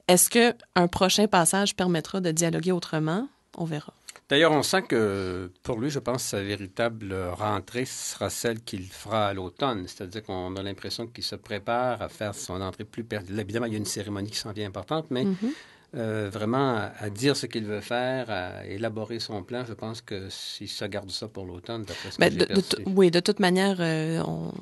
Est-ce qu'un prochain passage permettra de dialoguer autrement? On verra. D'ailleurs, on sent que, pour lui, je pense que sa véritable rentrée sera celle qu'il fera à l'automne. C'est-à-dire qu'on a l'impression qu'il se prépare à faire son entrée plus perdue. Évidemment, il y a une cérémonie qui s'en vient importante, mais vraiment à dire ce qu'il veut faire, à élaborer son plan. Je pense que s'il se garde ça pour l'automne, d'après ce que j'ai perçu. Oui, de toute manière,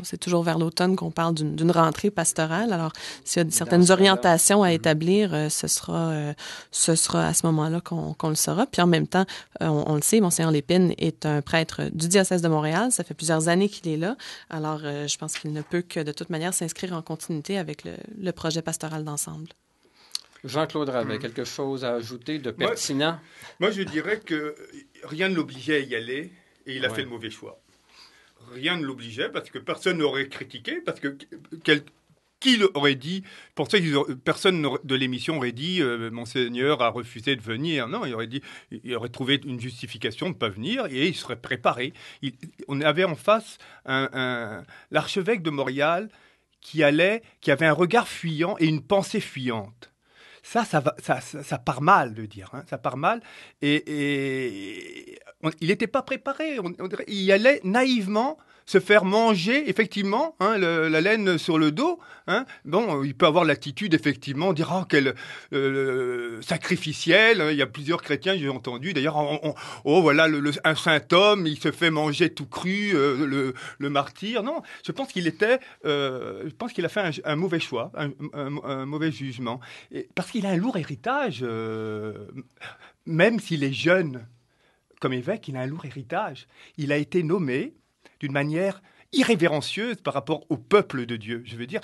c'est toujours vers l'automne qu'on parle d'une rentrée pastorale. Alors, s'il y a certaines orientations à établir, ce sera à ce moment-là qu'on le saura. Puis en même temps, on le sait, Monseigneur Lépine est un prêtre du diocèse de Montréal. Ça fait plusieurs années qu'il est là. Alors, je pense qu'il ne peut que de toute manière s'inscrire en continuité avec le projet pastoral d'ensemble. Jean-Claude Rabais, quelque chose à ajouter de pertinent? Moi, je dirais que rien ne l'obligeait à y aller et il a fait le mauvais choix. Rien ne l'obligeait parce que personne n'aurait critiqué, parce que qui l'aurait dit? Pour ça, personne de l'émission aurait dit Monseigneur a refusé de venir. Non, il aurait trouvé une justification de ne pas venir et il serait préparé. On avait en face l'archevêque de Montréal qui avait un regard fuyant et une pensée fuyante. Ça part mal de dire, hein, ça part mal. Il n'était pas préparé. Il y allait naïvement se faire manger, effectivement, hein, la laine sur le dos. Hein. Bon, il peut avoir l'attitude, effectivement, de dire « Oh, quel sacrificiel !» Il y a plusieurs chrétiens, j'ai entendu. D'ailleurs, « Oh, voilà, un saint homme, il se fait manger tout cru, le martyr. » Non, je pense qu'il a fait un mauvais choix, un mauvais jugement. Parce qu'il a un lourd héritage, même s'il est jeune comme évêque, il a un lourd héritage. Il a été nommé d'une manière irrévérencieuse par rapport au peuple de Dieu. Je veux dire,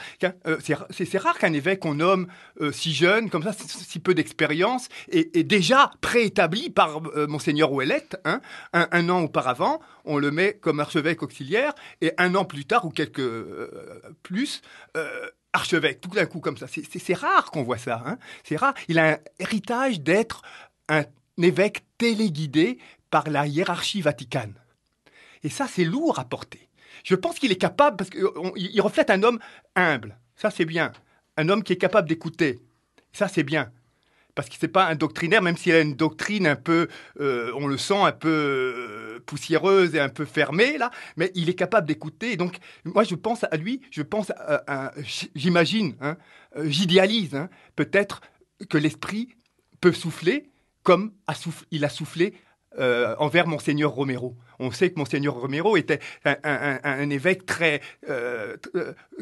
c'est rare qu'un évêque qu'on nomme si jeune, comme ça, si peu d'expérience, et déjà préétabli par Monseigneur Ouellette, hein, un an auparavant, on le met comme archevêque auxiliaire, et un an plus tard, ou quelques plus, archevêque, tout d'un coup comme ça. C'est rare qu'on voit ça. Hein. C'est rare. Il a un héritage d'être un évêque téléguidé par la hiérarchie vaticane. Et ça, c'est lourd à porter. Je pense qu'il est capable, parce qu'il reflète un homme humble. Ça, c'est bien. Un homme qui est capable d'écouter. Ça, c'est bien. Parce que ce n'est pas un doctrinaire, même s'il a une doctrine un peu, on le sent, un peu poussiéreuse et un peu fermée, là, mais il est capable d'écouter. Et donc, moi, je pense à lui, j'imagine, hein, j'idéalise, hein, peut-être que l'esprit peut souffler comme il a soufflé envers Monseigneur Romero. On sait que Monseigneur Romero était un évêque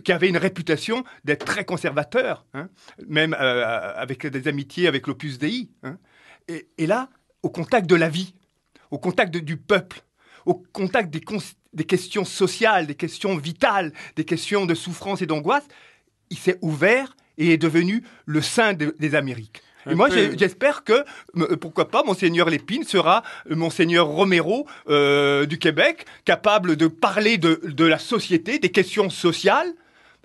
qui avait une réputation d'être très conservateur, hein, même avec des amitiés avec l'Opus Dei. Hein. Et là, au contact de la vie, au contact du peuple, au contact des questions sociales, des questions vitales, des questions de souffrance et d'angoisse, il s'est ouvert et est devenu le saint des Amériques. Et moi, j'espère que, pourquoi pas, Monseigneur Lépine sera Monseigneur Romero du Québec, capable de parler de la société, des questions sociales,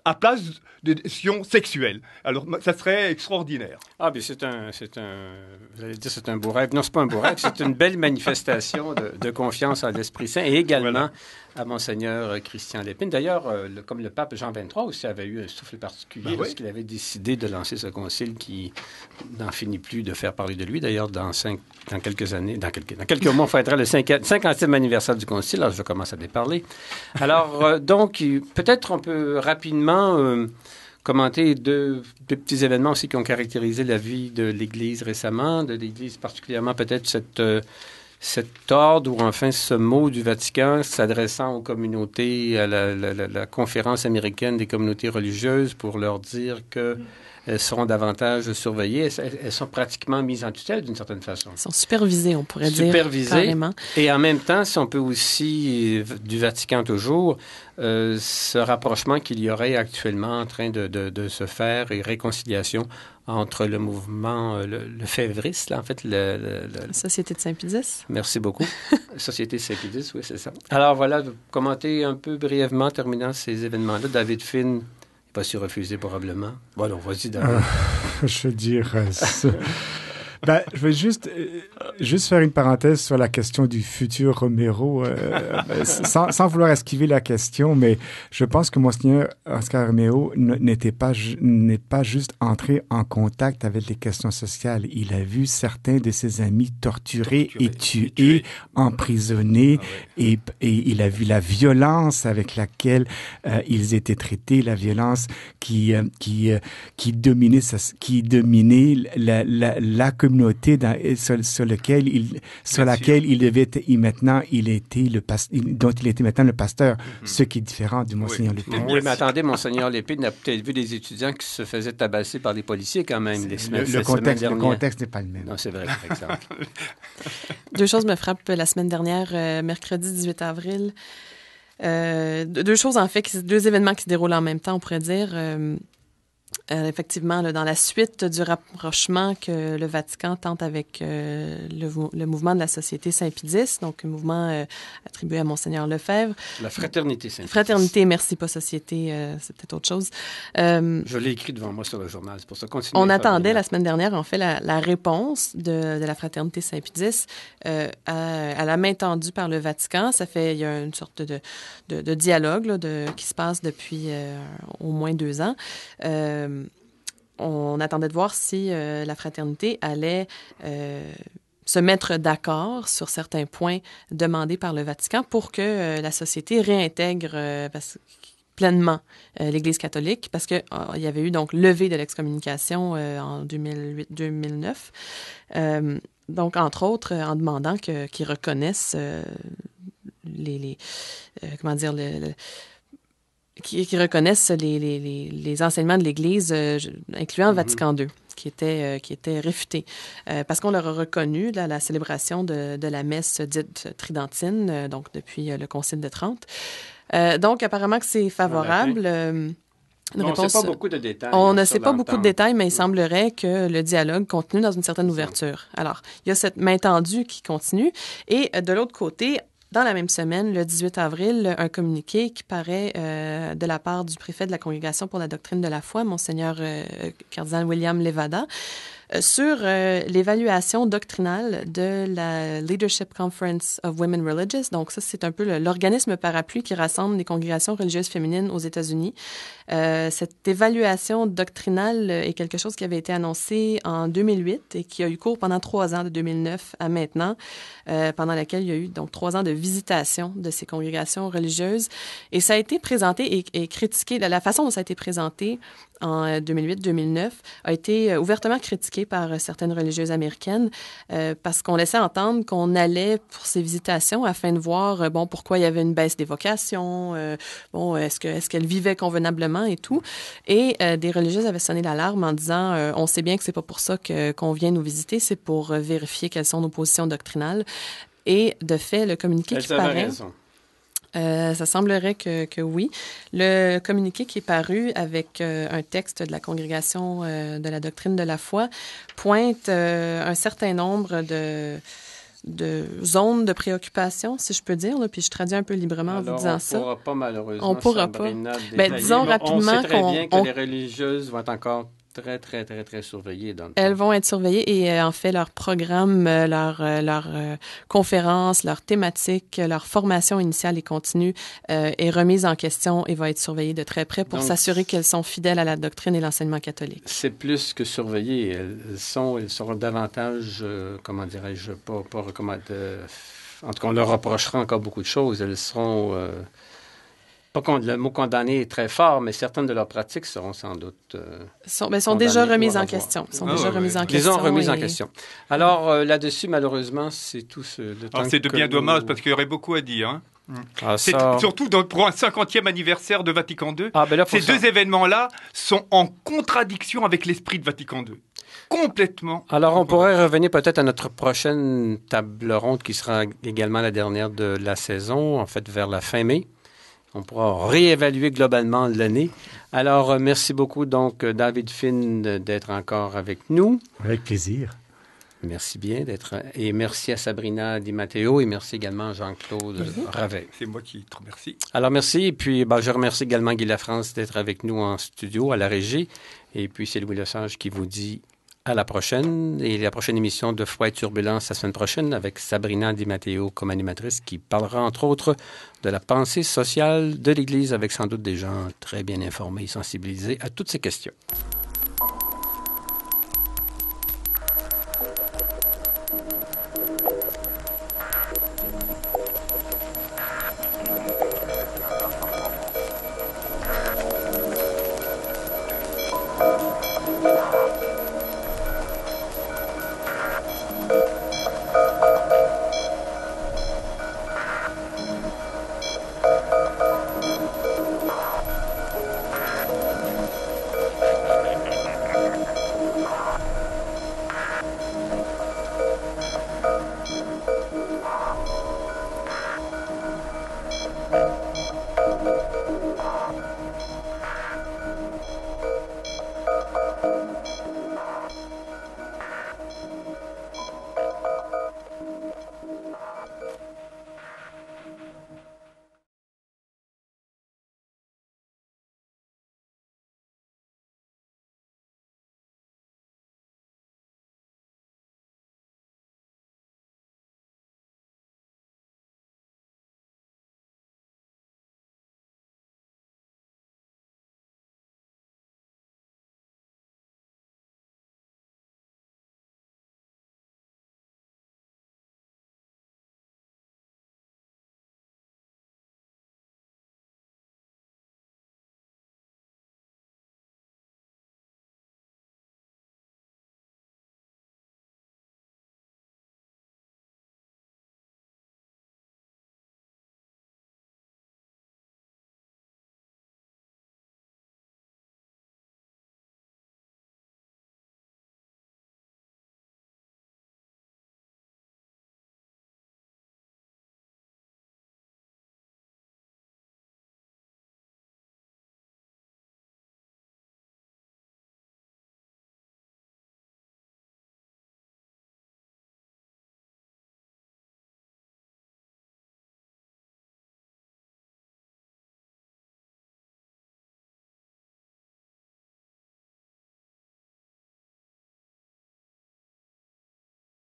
à place de questions sexuelles. Alors, ça serait extraordinaire. Ah, bien, vous allez dire c'est un beau rêve. Non, c'est pas un beau rêve, c'est une belle manifestation de confiance en l'Esprit Saint et également à Monseigneur Christian Lépine. D'ailleurs, comme le pape Jean XXIII aussi avait eu un souffle particulier lorsqu'il avait décidé de lancer ce concile qui n'en finit plus de faire parler de lui. D'ailleurs, dans quelques années, dans quelques mois, on fêtera le 50e anniversaire du concile. Alors, je commence à déparler. Alors, donc, peut-être on peut rapidement commenter deux petits événements aussi qui ont caractérisé la vie de l'Église récemment, de l'Église particulièrement peut-être cet ordre ou enfin ce mot du Vatican s'adressant aux communautés, à la conférence américaine des communautés religieuses pour leur dire qu'elles seront davantage surveillées. Elles sont pratiquement mises en tutelle d'une certaine façon. Elles sont supervisées, on pourrait dire. Carrément. Et en même temps, si on peut aussi, du Vatican toujours, ce rapprochement qu'il y aurait actuellement en train de se faire et réconciliation entre le mouvement, le févriste, là, en fait. La Société de Saint-Pédis. Merci beaucoup. Société de Saint-Pédis, oui, c'est ça. Alors voilà, commenter un peu brièvement, terminant ces événements-là. David Finn, pas su refuser probablement. Bon, non, vas-y, David. Je veux dire... je vais juste faire une parenthèse sur la question du futur Romero, sans vouloir esquiver la question, mais je pense que Monseigneur Oscar Romero n'est pas juste entré en contact avec les questions sociales. Il a vu certains de ses amis torturés et tués, emprisonnés, et il a vu la violence avec laquelle ils étaient traités, la violence qui dominait la communauté sur laquelle il devait maintenant il était dont il était maintenant le pasteur, ce qui est différent du Monseigneur Lépine. Oui, mais attendez, Monseigneur Lépine a peut-être vu des étudiants qui se faisaient tabasser par les policiers quand même le contexte n'est pas le même. Non, c'est vrai, par exemple. Deux choses me frappent la semaine dernière, mercredi 18 avril. Deux choses, en fait, deux événements qui se déroulent en même temps, on pourrait dire. Effectivement, là, dans la suite du rapprochement que le Vatican tente avec le mouvement de la Société Saint-Pédis, donc un mouvement attribué à Monseigneur Lefebvre. La Fraternité Saint-Pédis. Fraternité, merci, pas Société, c'est peut-être autre chose. Je l'ai écrit devant moi sur le journal, c'est pour ça. Continuez. On attendait la semaine dernière, en fait, la réponse de la Fraternité Saint-Pédis à la main tendue par le Vatican. Il y a une sorte de dialogue là, qui se passe depuis au moins 2 ans. on attendait de voir si la fraternité allait se mettre d'accord sur certains points demandés par le Vatican pour que la société réintègre pleinement l'Église catholique, parce qu'il y avait eu donc levée de l'excommunication en 2008-2009. Donc, entre autres, en demandant qu'ils reconnaissent qui reconnaissent les enseignements de l'Église, incluant Vatican II, qui était réfuté. Parce qu'on leur a reconnu la célébration de la messe dite tridentine, donc depuis le Concile de Trente. Donc, apparemment que c'est favorable. On ne sait pas beaucoup de détails. On ne sait pas beaucoup de détails, mais il semblerait que le dialogue continue dans une certaine ouverture. Alors, il y a cette main tendue qui continue. Et de l'autre côté, dans la même semaine, le 18 avril, un communiqué qui paraît de la part du préfet de la Congrégation pour la doctrine de la foi, Monseigneur cardinal William Levada, sur l'évaluation doctrinale de la Leadership Conference of Women Religious. Donc ça, c'est un peu l'organisme parapluie qui rassemble les congrégations religieuses féminines aux États-Unis. Cette évaluation doctrinale est quelque chose qui avait été annoncé en 2008 et qui a eu cours pendant 3 ans, de 2009 à maintenant, pendant laquelle il y a eu donc 3 ans de visitation de ces congrégations religieuses. Et ça a été présenté et critiqué. La façon dont ça a été présenté en 2008-2009 a été ouvertement critiqué par certaines religieuses américaines parce qu'on laissait entendre qu'on allait pour ces visitations afin de voir pourquoi il y avait une baisse des vocations, est-ce qu'elles vivaient convenablement et tout. Et des religieuses avaient sonné l'alarme en disant on sait bien que c'est pas pour ça qu'on vient nous visiter, c'est pour vérifier quelles sont nos positions doctrinales. Et de fait, le communiqué qui paraît... raison. Ça semblerait que oui. Le communiqué qui est paru avec un texte de la Congrégation de la doctrine de la foi pointe un certain nombre de zones de préoccupation, si je peux dire, là, puis je traduis un peu librement en vous disant ça. On ne pourra pas, malheureusement, on pourra pas. Disons rapidement on sait très bien que les religieuses vont être encore très, très, très, très surveillées. Elles vont être surveillées et en fait, leur programme, leur conférences, leur thématique, leur formation initiale et continue est remise en question et va être surveillée de très près pour s'assurer qu'elles sont fidèles à la doctrine et l'enseignement catholique. C'est plus que surveillées. Elles seront davantage, comment dirais-je, pas recommandées. En tout cas, on leur reprochera encore beaucoup de choses. Elles seront... le mot condamné est très fort, mais certaines de leurs pratiques seront sans doute sont déjà remises en question. Disons remises en question. Alors, là-dessus, malheureusement, c'est tout le temps. C'est de bien dommage, parce qu'il y aurait beaucoup à dire. Hein. Surtout pour un 50e anniversaire de Vatican II. Ces deux événements-là sont en contradiction avec l'esprit de Vatican II. Complètement. Alors, on pourrait revenir peut-être à notre prochaine table ronde, qui sera également la dernière de la saison, en fait, vers la fin mai. On pourra réévaluer globalement l'année. Alors, merci beaucoup, donc, David Finn, d'être encore avec nous. Avec plaisir. Merci bien d'être... Et merci à Sabrina Di Matteo et merci également à Jean-Claude Ravet. C'est moi qui te remercie. Alors, merci. Et puis, je remercie également Guy Lafrance d'être avec nous en studio, à la régie. Et puis, c'est Louis Lesage qui vous dit à la prochaine. Et la prochaine émission de Foi et Turbulence la semaine prochaine avec Sabrina Di Matteo comme animatrice qui parlera, entre autres, de la pensée sociale de l'Église avec sans doute des gens très bien informés et sensibilisés à toutes ces questions.